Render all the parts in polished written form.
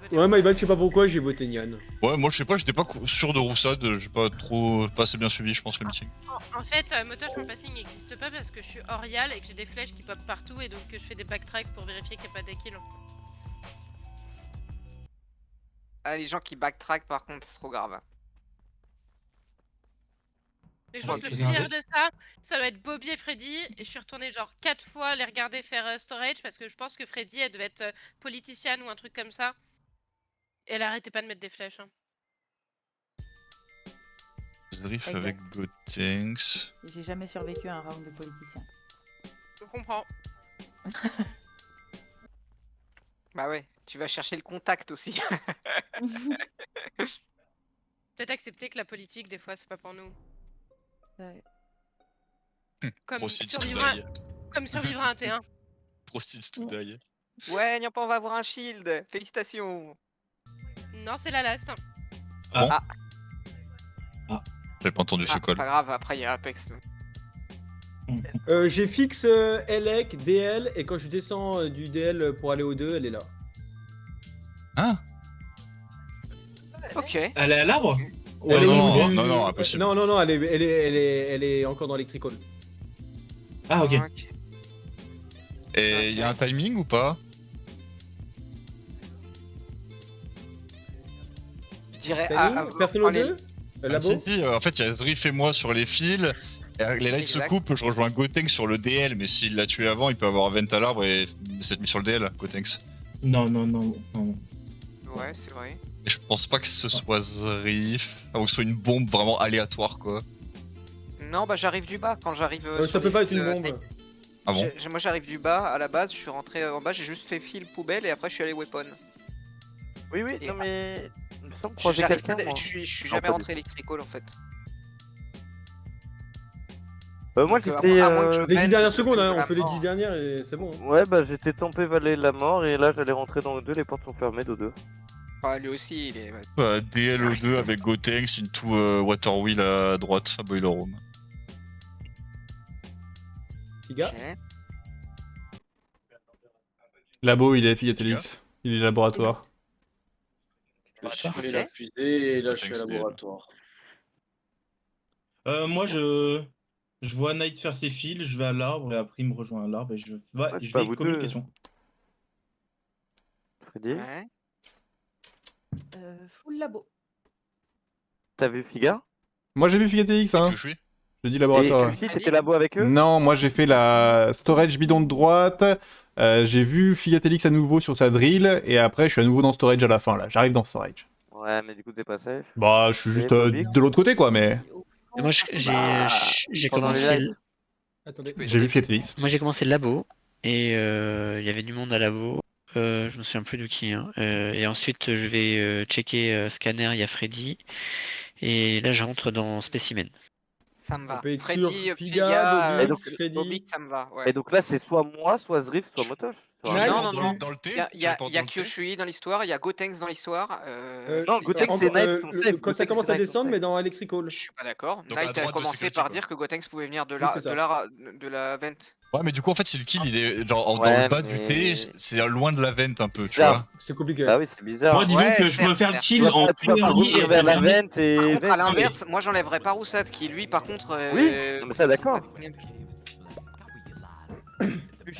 voté Ouais, Roussade. Maïbal, je sais pas pourquoi, j'ai voté Nian. Ouais, moi je sais pas, j'étais pas sûr de Roussade, j'ai pas assez bien suivi, je pense, le meeting. En fait, Motoche, mon passing n'existe pas parce que je suis Orial et que j'ai des flèches qui pop partout et donc que je fais des backtracks pour vérifier qu'il n'y a pas d'akills. Ah, les gens qui backtrack par contre, c'est trop grave. Et je Ouais, pense que le plus pire un de ça doit être Bobby et Freddy. Et je suis retournée genre 4 fois les regarder faire storage parce que je pense que Freddy, elle devait être politicienne ou un truc comme ça. Et elle arrêtait pas de mettre des flèches. Hein. Zrif Exact. avec Gotenks. J'ai jamais survécu à un round de politicien. Je comprends. Bah ouais, tu vas chercher le contact aussi. Peut-être accepter que la politique, des fois, c'est pas pour nous. Ouais. Comme Proceeds to survivre, die. comme survivre à un T1. Proceeds to die. Ouais, Nyampa, on va avoir un shield. Félicitations. Non, c'est la last. Ah. J'avais pas entendu ce call. Pas grave, après il y a Apex. J'ai fixe Elec, DL, et quand je descends du DL pour aller au 2, elle est là. Ah Ok. Elle est à l'arbre? Ouais, Elle est non, où non, non, impossible. Non, elle est encore dans l'électrical. Ah, ok. Et y a un timing ou pas? Je dirais. Personne au 2 Labo Si, en fait, il y a Zrif et moi sur les fils. Et les lights se Exact. coupent, je rejoins Gotenks sur le DL, mais s'il l'a tué avant, il peut avoir Vent à l'arbre et s'être mis sur le DL, Gotenks. Non. Ouais, c'est vrai. Et je pense pas que ce soit Zrif, ou que ce soit une bombe vraiment aléatoire, quoi. Non, bah j'arrive du bas quand j'arrive. Ça sur peut les pas être fils, une bombe. Ah bon? Moi j'arrive du bas à la base, je suis rentré en bas, j'ai juste fait fil poubelle et après je suis allé weapon. Oui, Et- non mais. Il me semble croiser J'arrive quelqu'un, pas- moi. je suis Non, jamais pas du rentré électrical en fait. Moi Donc, c'était. à moins que je Les 10 mène dernières le secondes, truc hein, de on la fait les mort. 10 dernières et c'est bon. Hein. Ouais, bah j'étais tempé valet la mort et là j'allais rentrer dans le 2, les portes sont fermées de 2. Ah, lui aussi, il est. DL2 avec Gotenks into Water Wheel à droite, à Boiler Room. Figa. Ok. Labo, il est Figatelix. Il est laboratoire. J'ai Ok. fait la fusée et là je suis Thanks, au laboratoire. Moi, je vois Knight faire ses fils, je vais à l'arbre et après il me rejoint à l'arbre et je c'est vais pas vous deux. communication. Freddy, Ouais. Full labo. t'as vu Figa? Moi j'ai vu Figatelix, hein. Que je suis? Je dis Et laboratoire. Kushi, t'étais labo avec eux? Non, moi j'ai fait la storage bidon de droite. J'ai vu Figatelix à nouveau sur sa drill. Et après, je suis à nouveau dans storage à la fin, là. J'arrive dans storage. Ouais, mais du coup t'es pas safe. Bah, je suis juste Bobby de l'autre côté, quoi, mais. Et moi, j'ai Pendant les commencé, lights. Attendez. J'ai vu Figatelix. moi, j'ai commencé le labo et il y avait du monde à labo. Je me souviens plus de qui. Hein. Et ensuite, je vais checker scanner. Il y a Freddy. Et là, je rentre dans spécimen. Ça me va. On peut exclure Freddy, Figa, Et Figa, donc, Freddy. Bobby, ça me va. Ouais. Et donc là c'est soit moi, soit Zrif, soit Motosh. Nice. Non, non, non. Dans le T? Il y a Kyoshui dans l'histoire, il y a Gotenks dans l'histoire. Non, Gotenks, c'est Knight, sont safe. Quand ça Gotenks, commence c'est à Knight, sont descendre, safe. mais dans Electrical. Je suis pas d'accord. Donc, à Knight a droite de commencé Security, par quoi. dire que Gotenks pouvait venir de Oui, la, c'est ça. de la vent. Ouais, mais du coup, en fait, si le kill il est genre dans Ouais, le bas du T, mais- c'est loin de la vente un peu, tu Bizarre. vois. C'est compliqué. Bah oui, c'est bizarre. Moi, disons Ouais, que je peux certes, faire le certes. kill en Tu vas pas première revenir vers la dernière. vente et. Par contre, à vente. l'inverse, moi j'enlèverais pas Roussade qui lui par contre. Oui, non, mais ça, d'accord.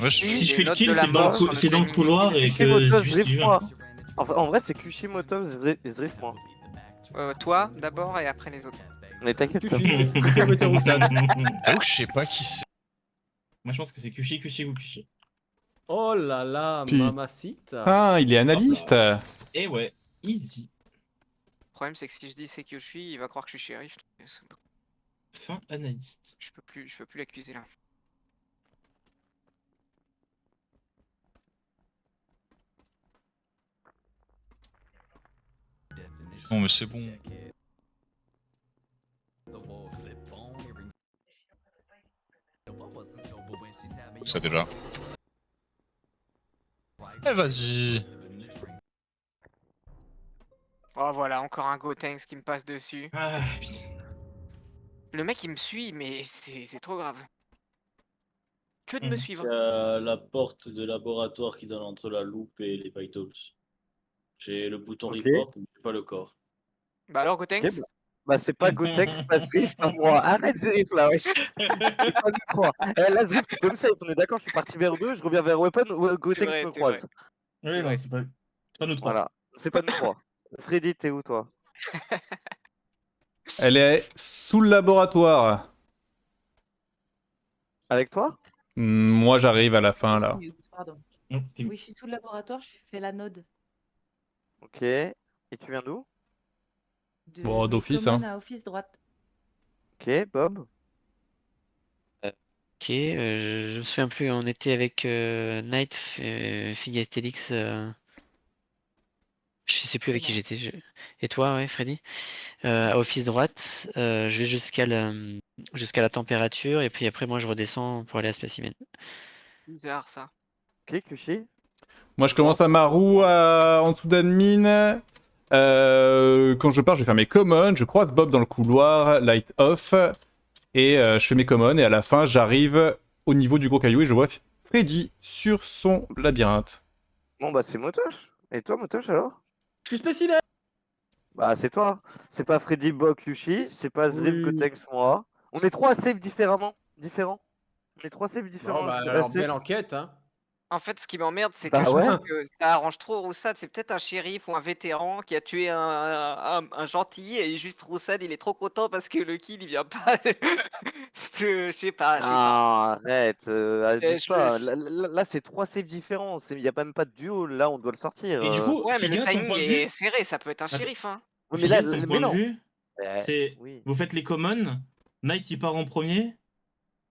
Ouais, Si je fais le notes kill, de la c'est mort sur dans le timing. couloir et Kushi, que Motosh, juste Zrif, il vient. moi. En vrai, c'est Kushi, Motosh, Zrif, moi. Toi d'abord et après les autres. Mais t'inquiète pas. Kushi a voté Roussade. J'avoue que je sais pas qui c'est. Moi, je pense que c'est Kushi ou Kushi. Oh là là, Puis- mamacita. Ah, il est analyste. Et ouais, easy. Le problème c'est que si je dis c'est Kyoshui, il va croire que je suis shérif. Fin analyste. Je peux plus l'accuser là. Non, mais c'est bon. Ça déjà. Eh, vas-y. Oh voilà, encore un Gotenks qui me passe dessus. Ah, putain. Le mec il me suit, mais c'est trop grave. Que de me suivre. Il y a la porte de laboratoire qui donne entre la loupe et les vitals. J'ai le bouton Ok. report, mais j'ai pas le corps. Bah alors, Gotenks? Ok, bah c'est pas Gotenks, pas Zriff, pas moi. Arrête Zriff là, wesh. C'est pas nous trois. Là Zriff, t'es comme ça, on est d'accord, je suis parti vers 2, je reviens vers Weapon, Gotenks vrai, me c'est vrai. croise. Oui, non, vrai. c'est pas nous trois. Voilà, c'est pas nous trois. Freddy, t'es où toi? Elle est sous le laboratoire. Avec toi? Moi, j'arrive à la fin, là. Pardon. T'es- Oui, je suis sous le laboratoire, je fais la node. Ok. Et tu viens d'où? Bon, mes d'office, commons hein. à office droite. Ok, Bob. Ok, je me souviens plus, on était avec Knight, Figatelix. Je sais plus avec qui j'étais. Et toi, ouais, Freddy? À office droite, je vais jusqu'à la température et puis après moi je redescends pour aller à spécimen. Bizarre ça. Ok, Kushi. Moi, je commence à ma roue en dessous d'admin. Quand je pars, je vais faire mes commons. Je croise Bob dans le couloir, light off. Et je fais mes commons. Et à la fin, j'arrive au niveau du gros caillou et je vois Freddy sur son labyrinthe. Bon bah c'est Motosh. Et toi Motosh alors? Je suis spécimen. Bah c'est toi. C'est pas Freddy, Bob, Kushi. C'est pas Zriff, Oui. Gotenks, moi. On est trois saves différents. On est trois saves Bon, différents. bah saves. alors, belle enquête, hein. En fait, ce qui m'emmerde, c'est Bah que je ouais. pense que ça arrange trop Roussad. C'est peut-être un shérif ou un vétéran qui a tué un gentil et juste Roussad, il est trop content parce que le kill il vient pas. Je sais pas. Ah, arrête, abuse je- pas. je- Là, c'est trois saves différents. Il n'y a même pas de duo. Là, on doit le sortir. Et du coup, Ouais, mais le Figa, ton timing point de est vue, serré. Ça peut être un Attends. shérif, hein. Oui, mais là, Figa, ton mais point de non. vue, Eh, c'est oui. vous faites les commons, Knight il part en premier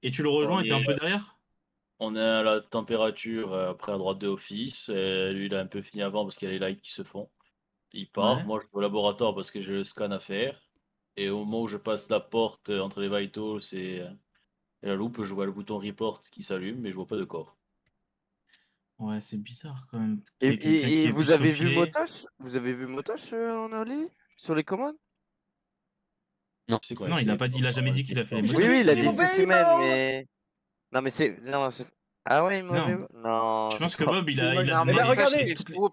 et tu le rejoins On et t'es un est- peu derrière. On est à la température après à droite de Office. Lui, il a un peu fini avant parce qu'il y a les lights qui se font. Il part. Ouais. Moi, je vais au laboratoire parce que j'ai le scan à faire. Et au moment où je passe la porte entre les vitals et la loupe, je vois le bouton report qui s'allume, mais je vois pas de corps. Ouais, c'est bizarre quand même. qu'il y ait quelqu'un Et qui ait vous pu avez vu faufiler. Motosh? Vous avez vu Motosh en early? Sur les commandes? C'est quoi, Non, il a pas dit, il a jamais dit qu'il a fait les Oui, oui, il a dit mauvais, spécimen, non. mais. Non, mais c'est. Non, ah ouais, mauvais. Non. Je pense c'est que pas- Bob il a Eh ben, demandé regardez, toutes les- vous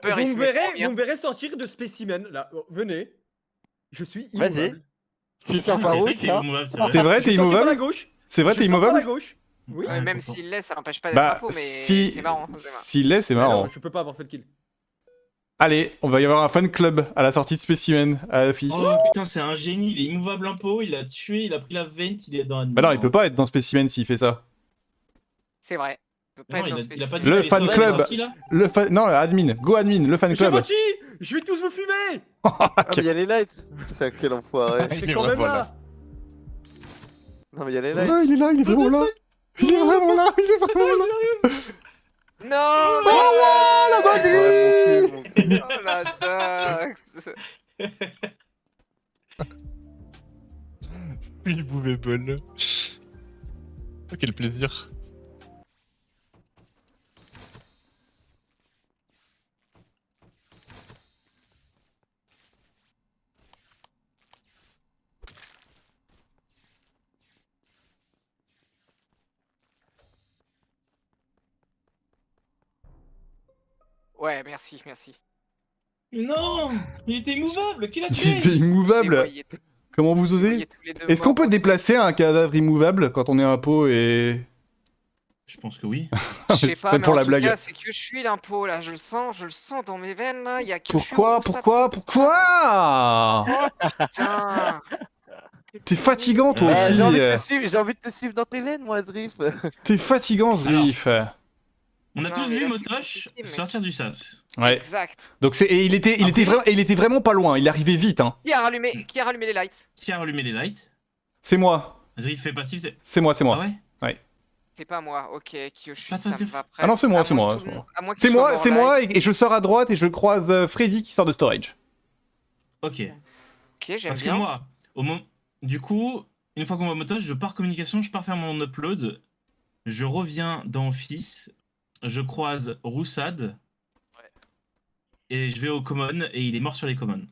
me verrez sortir de spécimen. Là, oh, venez. Je suis Vas-y. immovable. Tu sors Ah, par c'est où vrai qu'il est là? immovable, c'est C'est vrai. vrai, Je t'es sors par la immovable? gauche. C'est vrai, Je t'es sors par la immovable? gauche. Oui. Ouais, Même trop s'il laisse, ça n'empêche pas d'être Bah, un pot, mais si. c'est marrant. c'est marrant. S'il l'est, c'est Mais marrant. non, je peux pas avoir fait le kill. Allez, on va y avoir un fan club à la sortie de spécimen à l'office. Oh putain, c'est un génie, il est immovable un pot, il a tué, il a pris la vente, il est dans Bah non, il peut pas être dans spécimen s'il fait ça. C'est vrai. Il peut pas Non, être dans il a pas spécimen. dit Le qu'il est fan sorti, club. il est sorti, là. Non, admin. Go admin, le fan J'ai club. menti. Je vais tous vous fumer. Ah, mais il y a les lights. C'est quel enfoiré. Je suis quand même là. Non, mais il y a les Ouais, lights. il est là, il est vraiment là. Il est vraiment là, il est vraiment là. Non, Oh, la dinguerie. Ouais, mon cul, mon cul. Oh la taxe. Il pouvait bol. Oh, quel plaisir. Ouais, merci, merci. Non, il était immovable, qui l'a Il tué? était Je les immovable. voyais- Comment vous je les osez? voyais tous les deux Est-ce qu'on morts peut au déplacer un cadavre immovable quand on est un pot et... Je pense que oui. Je sais C'est pas, mais pour en la tout blague. cas, c'est que je suis l'impôt là, je le sens dans mes veines là, il y a que je suis au Pourquoi? Roussat. Pourquoi? Putain. T'es fatigant toi Ouais, aussi. J'ai envie de te suivre dans tes laines, moi, Zriff. T'es fatigant, Zriff. On a Non, tous mais vu là, c'est Motosh compliqué, mec. sortir du SAT. Ouais. Exact. Donc et il était vraiment pas loin. Il arrivait vite, hein. Qui a rallumé les lights? Qui a allumé les lights? C'est moi. Zriff fait passif, c'est... C'est moi. Ah ouais? C'est pas moi, ok, Kyoshi, Pas toi, ça me c'est- va presque. Ah non, c'est moi, À c'est moins moi, que tout c'est le moi. monde- à moins qu'il C'est soit moi, mort c'est en moi, live. et je sors à droite et je croise Freddy qui sort de storage. Ok. Ok, j'aime Parce que bien. moi, du coup, une fois qu'on va au Motosh, je pars communication, je pars faire mon upload, je reviens dans Office, je croise Roussad, et je vais au common, et il est mort sur les commons.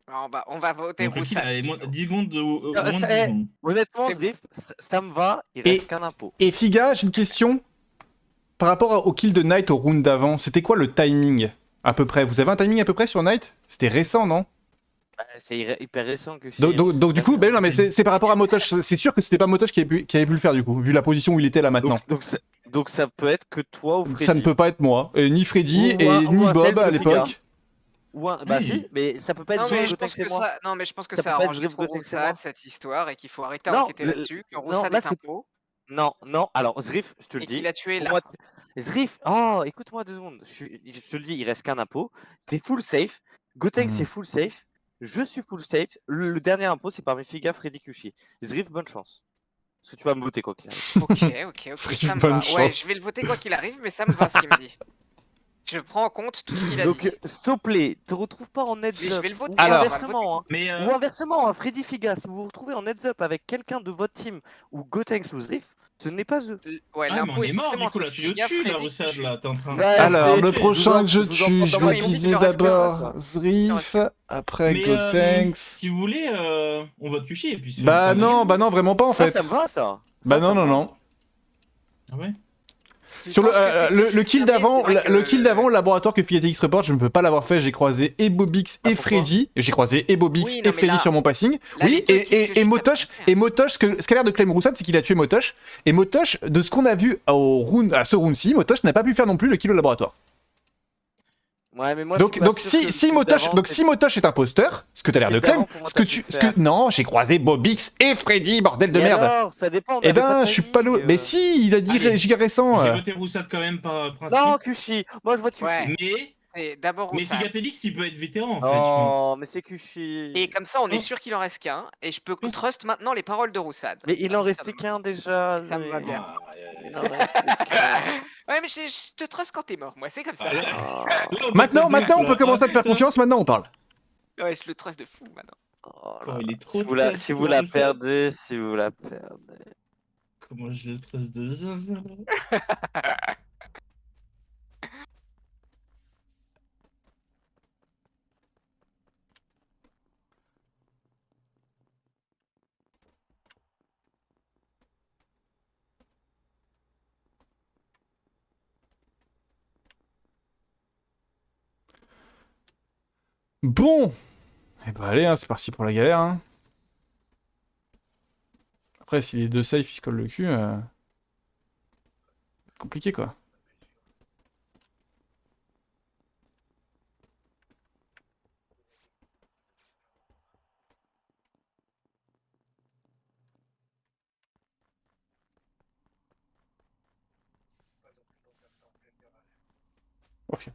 Alors, bah, on va voter Donc le kill Roussad. a moins plutôt. 10 secondes, moins de 10 ça- secondes. Honnêtement, C'est Zriff, ça me va. Il Et- reste qu'un impôt. Et Figa, j'ai une question. Par rapport au kill de Knight au round d'avant, c'était quoi le timing? À peu près. Vous avez un timing à peu près sur Night? C'était récent, non? Bah, c'est hyper récent que Donc du coup, ben non, mais c'est par rapport à Motosh. C'est sûr que c'était pas Motosh qui avait pu le faire du coup, vu la position où il était là maintenant. Donc ça peut être que toi ou Freddy. Ça ne peut pas être moi, ni Freddy Ou un- et ou ni un Bob self à de l'époque. Bah Oui. si, mais ça peut pas être Non, soit mais je Gotex pense et que moi. ça, non, mais je pense que Ça ça peut pas être arrange Zriff, trop Gotex et moi. Roussad cette histoire et qu'il faut arrêter Non, d'enquêter là-dessus. Que non, Roussad là, est un c'est- pot Non, alors Zriff, je te le et dis. qu'il a tué pour là. moi, Zriff, oh, écoute-moi 2 secondes. Je te le dis, il reste qu'un impôt. T'es full safe. Gotex Hmm. est full safe. Je suis full safe. Le dernier impôt, c'est parmi Figa, Freddy, Kushi. Zriff, bonne chance. Parce que tu vas me voter quoi qu'il arrive. Ok, Serait ça une me bonne va. Ouais, chance. je vais le voter quoi qu'il arrive, mais ça me va ce qu'il me dit. Je prends en compte tout ce qu'il a Donc, dit. s'il te plaît, te retrouve pas en heads Et je up. vais le voter. Ou Alors- on va le inversement, hein. Mais Ou inversement, hein, Freddy Figa, si vous vous retrouvez en heads up avec quelqu'un de votre team ou Gotex ou Zriff, ce n'est pas eux. Ouais, mais l'impôt on est est mort forcément du coup là, entre tu es Figa, au-dessus là, Freddy, Roussad Kushi. là, t'es en train de. Ouais, Alors, c'est- le je vous prochain en- que je je vous en tue, prends je dans vais ma utiliser il en reste qu'un, d'abord quoi. Zriff, après Mais Gotenks. si vous voulez, on vote Kushi et puis c'est Bah fin de la non, game. bah non, vraiment pas en Ça, fait. ça me va, ça. Bah Ça, non, ça non, me va. non. Ah ouais. Tu Sur penses que c'est le Kushi kill qui d'avant, c'est vrai le que- kill d'avant, le laboratoire que FigaTX reporte, je ne peux pas l'avoir fait. J'ai croisé et Bobix Ah, et pourquoi Freddy. J'ai croisé et Bobix Oui, et non, mais Freddy là- sur mon passing. là, les Oui, deux kills que et j'ai Motosh, tapés. et Motosh, ce qu'a l'air de claim Roussad, c'est qu'il a tué Motosh. Et Motosh, de ce qu'on a vu à ce round-ci, Motosh n'a pas pu faire non plus le kill au laboratoire. Ouais, mais moi, je suis Donc, pas donc sûr si, que le si kill Motosh, d'avant, donc c'est- si Motosh est imposteur, ce que t'as l'air Le de kill claim, d'avant, pour moi, ce que t'as pu tu, le ce que, faire. non, j'ai croisé Bobix et Freddy, bordel de Et merde. alors, ça dépend. on Eh avait pas ben, de je suis pas timing, lourd. Mais si, il a dit Allez. giga récent. J'ai voté Roussad quand même par principe. Non, Kushi. Moi, je vote Kushi. Ouais. Mais C'est d'abord mais Roussad. Figatelix il peut être vétéran en fait, je pense. Oh, mais c'est Kushi. Et comme ça, on est Oh. sûr qu'il en reste qu'un. Et je peux trust maintenant les paroles de Roussad. Mais il en Ça restait me- qu'un déjà. ça me va Zé. bien. Ah, Il en restait qu'un. Ouais, mais je te trust quand t'es mort, moi, c'est comme ça. Ah, là- Oh. là, on Maintenant, passe de maintenant, ouf, on peut là. commencer à te faire putain. confiance. Maintenant, on parle. Ouais, je le trust de fou maintenant. Oh Comment là il là. est trop Si vous la, triste, si vous la Roussad. perdez, si vous la perdez. Comment je le trace de zinzin. Bon. Eh ben allez, hein, c'est parti pour la galère. Hein. Après, si les deux safe ils se collent le cul, c'est compliqué quoi. Ok.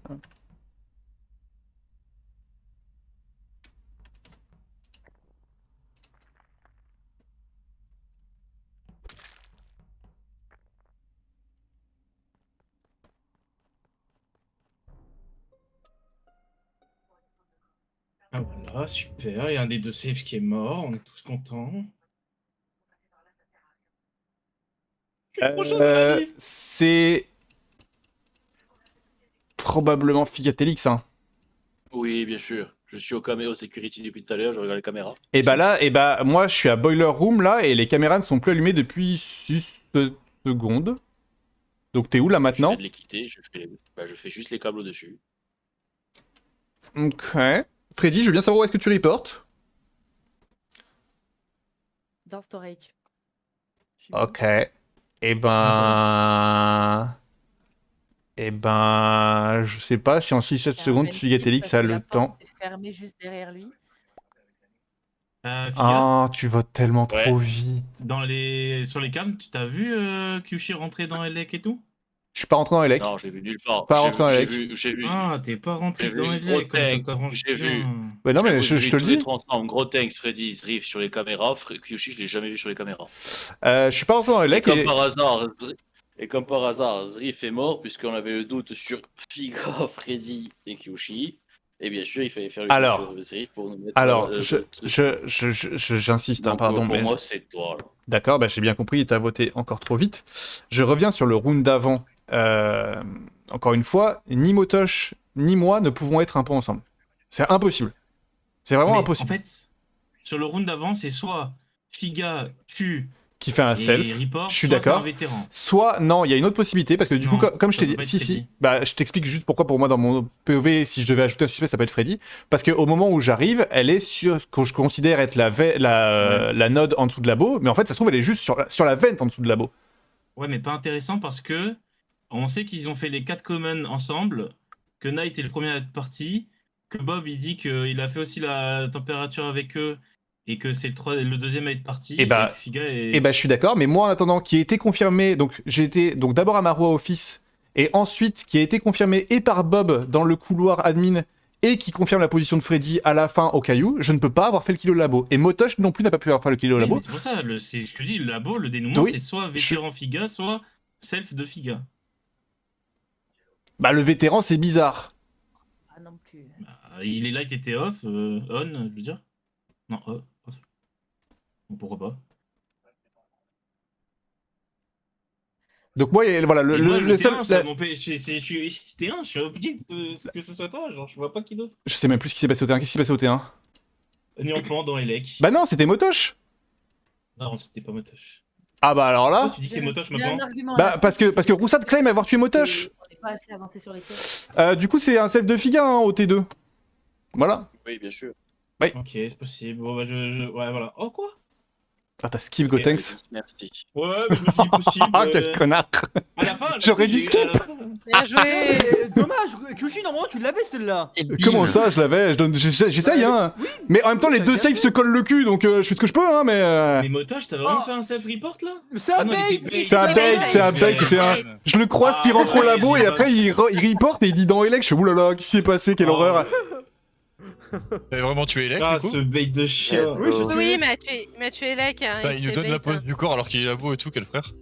Ah voilà, super, il y a un des deux saves qui est mort, on est tous contents. Je suis le prochain sur la liste. C'est probablement Figatelix. Hein. Oui, bien sûr. Je suis au caméo security depuis tout à l'heure, je regarde les caméras. Et bah là, et bah moi je suis à Boiler Room là et les caméras ne sont plus allumées depuis 6 secondes. Donc t'es où là Je maintenant? viens de les quitter, je fais juste les câbles au-dessus. Ok. Freddy, je veux bien savoir où est-ce que tu reportes. Dans storage. Ok. Eh ben... je sais pas si en 6-7 secondes, Figatelix a le temps. C'est fermé juste derrière lui. Figa, Ah, tu votes tellement Ouais. trop vite. sur les cams, tu t'as vu Kyushi rentrer dans Elec et tout? Je suis pas rentré dans les lecs. Non, j'ai vu nulle part. Pas J'ai rentré dans vu- les j'ai lecs. vu, j'ai vu. Ah, t'es pas rentré J'ai vu dans une Elec, grosse comme ça tank, t'arrange j'ai vu. bien. Mais non, mais Vous je avez te le tous les dis. trois ensemble, gros tanks, Freddy, Zriff sur les caméras, Kyushi, je l'ai jamais vu sur les caméras. Je suis pas rentré dans les Et lecs comme et... par hasard, Zriff est mort, puisqu'on avait le doute sur Figa, Freddy et Kyushi. Et bien sûr, il fallait faire le Alors. sur Zriff pour nous mettre Alors, le je- doute. j'insiste, hein, Donc, pardon, pour mais... moi, c'est toi, là. D'accord, bah j'ai bien compris, t'as voté encore trop vite. Je reviens sur le round d'avant. Encore une fois, ni Motosh ni moi ne pouvons être un peu ensemble. C'est impossible. C'est vraiment Mais impossible. En fait, sur le round d'avant, c'est soit Figa, Q qui fait un Et self. report, Je suis soit c'est d'accord. un vétéran. Soit, non, il y a une autre possibilité, parce que du coup, Non, comme je t'ai ça peut dit, pas être si, Freddy. bah, je t'explique juste pourquoi pour moi dans mon POV, si je devais ajouter un suspect, ça peut être Freddy. Parce qu'au moment où j'arrive, elle est sur ce que je considère être la node en dessous de labo, mais en fait, ça se trouve, elle est juste sur la vente en dessous de labo. Ouais, mais pas intéressant parce que on sait qu'ils ont fait les 4 commons ensemble, que Knight est le premier à être parti, que Bob il dit qu'il a fait aussi la température avec eux et que c'est le deuxième à être parti. Et bah, que Figa est... Et bah, je suis d'accord, mais moi, en attendant, qui a été confirmé, donc j'ai été donc d'abord à Marwa Office, et ensuite qui a été confirmé et par Bob dans le couloir admin, et qui confirme la position de Freddy à la fin au caillou, je ne peux pas avoir fait le kill au labo. Et Motosh non plus n'a pas pu avoir fait le kill au Oui, labo. mais c'est pour ça, c'est ce que je dis, le labo, le dénouement, Oui. c'est soit vétéran Figa, soit self de Figa. Bah, le vétéran, c'est bizarre. Ah non plus. Bah, il est light était off, on, je veux dire. Non, off. Bon, pourquoi pas. Donc moi, voilà, Et moi, le seul... T1, ça m'empêche- je suis T1, je suis obligé que ce soit toi, genre je vois pas qui d'autre. Je sais même plus ce qui s'est passé au T1. Qu'est-ce qui s'est passé au T1? Néanmoins dans Elec. Bah non, c'était Motosh. Non, c'était pas Motosh. Ah bah alors là... Tu dis que c'est Motosh Il y a un maintenant. argument. Bah là. parce que Roussad claim avoir tué Motosh. On n'est pas assez avancé sur les quêtes. Du coup, c'est un self de Figa hein, au T2. Voilà. Oui, bien sûr. Ok, c'est possible. Bon, bah, ouais, voilà. Oh, quoi? Ah, t'as skip Gotenks. Merci. Ouais, mais je me suis dit possible. Ah, quel connard. À la fin, J'aurais dit skip. Bien joué. Dommage, Kyushi, normalement tu l'avais celle-là. Et bim. Comment ça, je l'avais? J'essaye, hein. Mais en même temps, les deux saves se collent le cul, donc je fais ce que je peux, hein, mais... Mais Motosh, t'as vraiment fait un self-report là? C'est un Ah non, il était bait. C'est un bait, c'est un bait, c'était un... Je le croise, il rentre au labo, et après, il reporte, et il dit dans Elec, je fais oulala, qu'est-ce qui s'est passé, quelle horreur. T'avais vraiment tué Elec, Ah, du coup ce bait de chien. Oui, je Oui, mais tu es là. Bah, il nous donne la pose du corps alors qu'il est labo et tout, quel frère.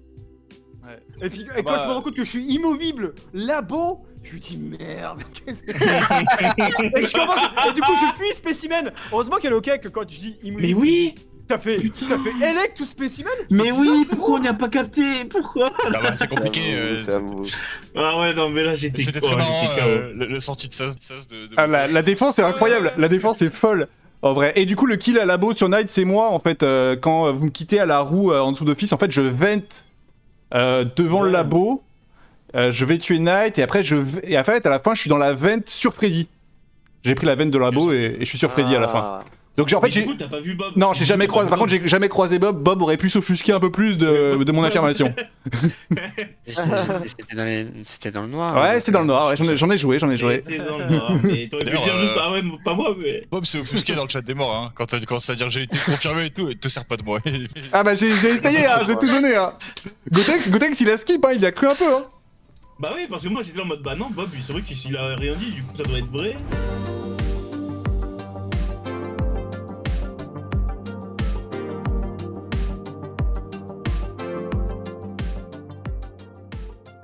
Et puis et quand je me rends compte que je suis immovible, labo, je me dis merde. Et du coup je fuis spécimen. Heureusement qu'elle est ok que quand je dis immovible. Mais oui! T'as fait Elec tout spécimen. Mais oui, pourquoi on n'y a pas capté? Pourquoi? Ah bah, c'est compliqué. Ah ouais, non, mais là j'étais C'était KO, très marrant, j'étais KO. la sortie de ça de Ah, la défense est incroyable, la défense est folle. En vrai. Et du coup, le kill à labo sur Knight, c'est moi, en fait, quand vous me quittez à la roue en dessous d'office, en fait, je vente devant le labo, je vais tuer Knight, et après, et en fait, à la fin, je suis dans la vente sur Freddy. J'ai pris la vente de labo et je suis sur Freddy à la fin. Donc en fait, Mais du coup, t'as pas vu Bob? Non, j'ai jamais croisé. Par contre, j'ai jamais croisé Bob. Bob aurait pu s'offusquer un peu plus de mon affirmation. C'était dans le noir. Ouais, c'est dans le noir. Ouais, j'en ai joué. C'était dans le noir. Mais t'aurais pu D'ailleurs, dire juste, ah ouais, pas moi, mais. Bob s'est offusqué dans le chat des morts, hein. Quand t'as commencé à dire j'ai été confirmé et tout, et te sers pas de moi. Ah bah j'ai essayé, hein, j'ai tout donné. Hein. Gotenks, il a skip, hein, il a cru un peu. Hein. Bah oui, parce que moi j'étais en mode, bah non, Bob, c'est vrai qu'il a rien dit, du coup ça doit être vrai.